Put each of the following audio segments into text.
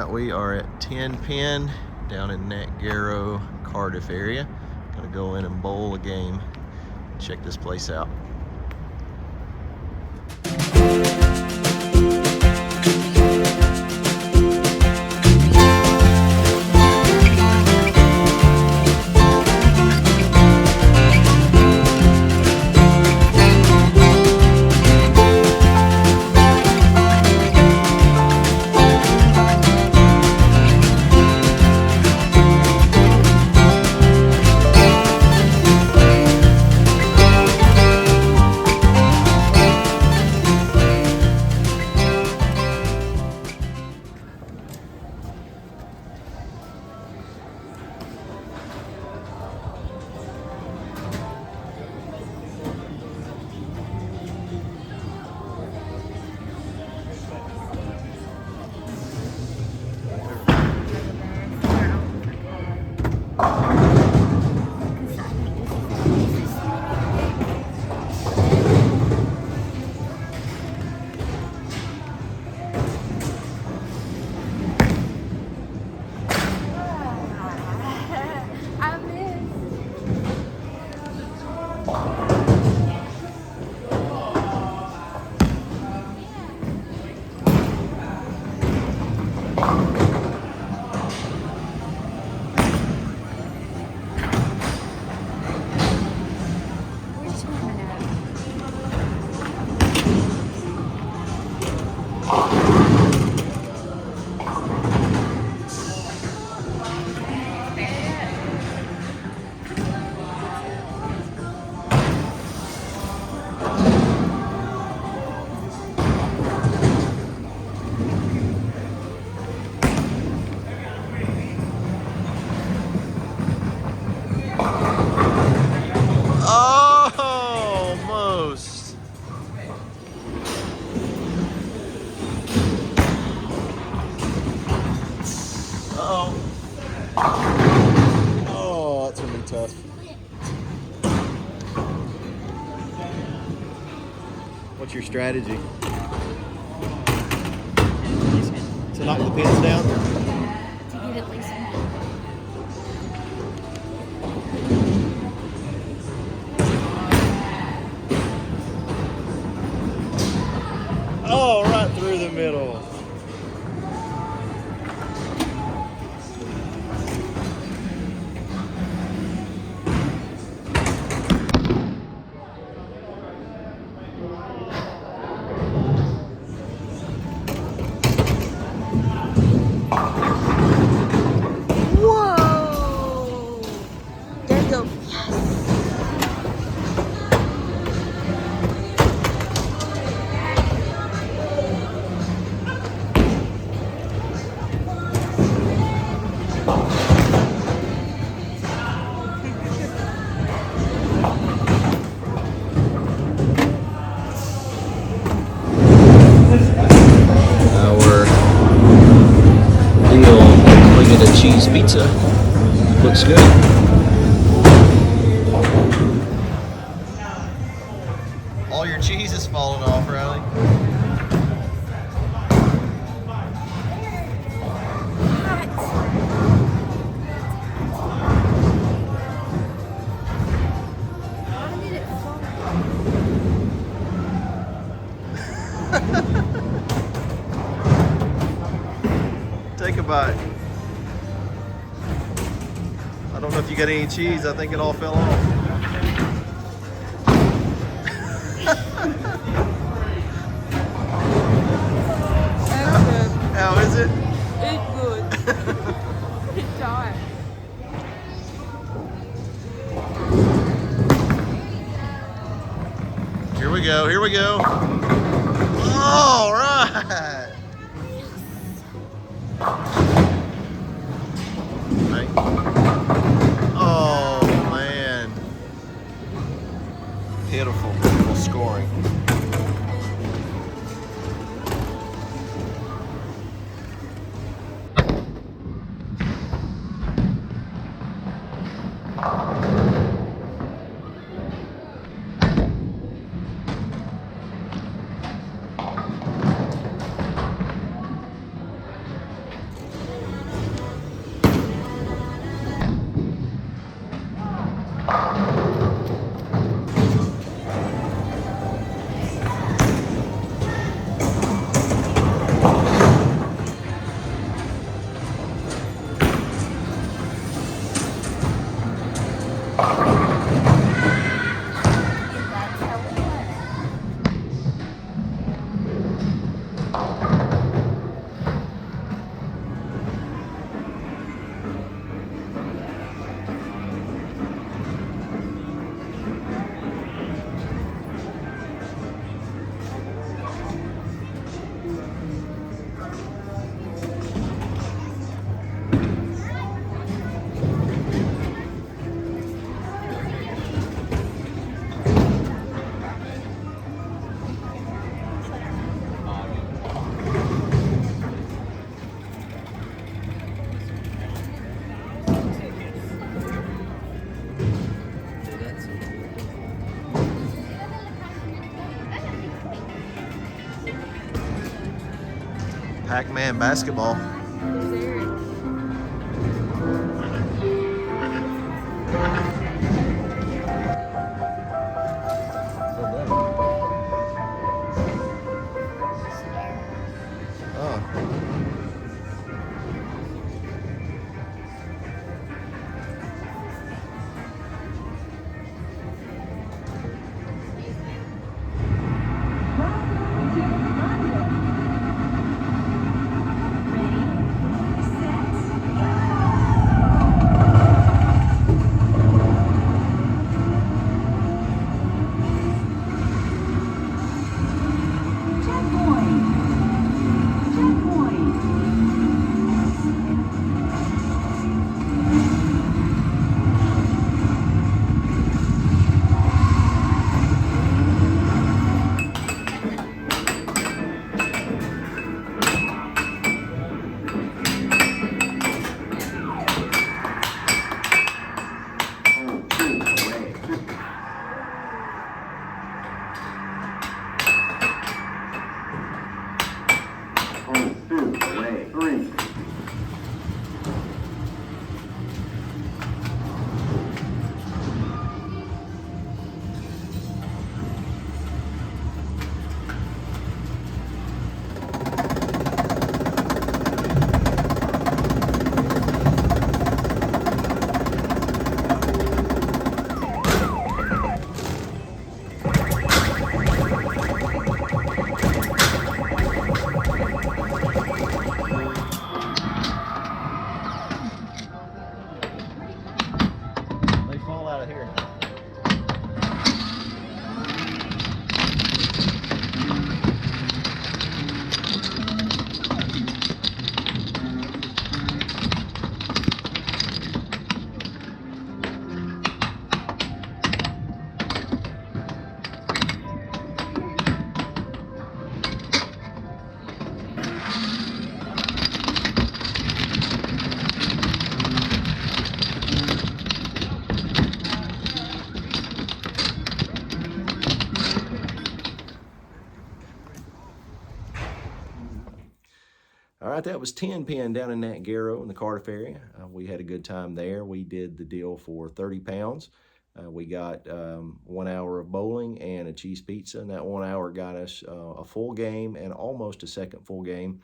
right, we are at Tenpin down in Nantgarw, Cardiff area. Gonna go in and bowl a game. Check this place out. Almost. Uh-oh. Oh, that's gonna be tough. What's your strategy? To knock the pins down? To get at least one. Oh, right through the middle. Whoa! There you go. Yes! Our deal, including a cheese pizza, looks good. All your cheese is falling off, Riley. Take a bite. I don't know if you got any cheese. I think it all fell off. How is it? It's good. It's time. Here we go. Here we go. All right. Right. Oh man. Pitiful, pitiful scoring. Pac-Man basketball. There's Eric. They fall out of here. All right, that was Tenpin down in Nantgarw in the Cardiff area. We had a good time there. We did the deal for 30 pounds. We got 1 hour of bowling and a cheese pizza, and that 1 hour got us a full game and almost a second full game.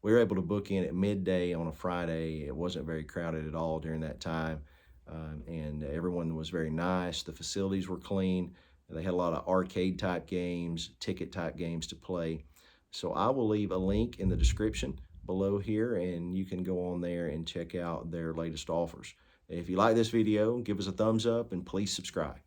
We were able to book in at midday on a Friday. It wasn't very crowded at all during that time, and everyone was very nice. The facilities were clean. They had a lot of arcade type games, ticket type games to play. So I will leave a link in the description below here, and you can go on there and check out their latest offers. If you like this video, give us a thumbs up and please subscribe.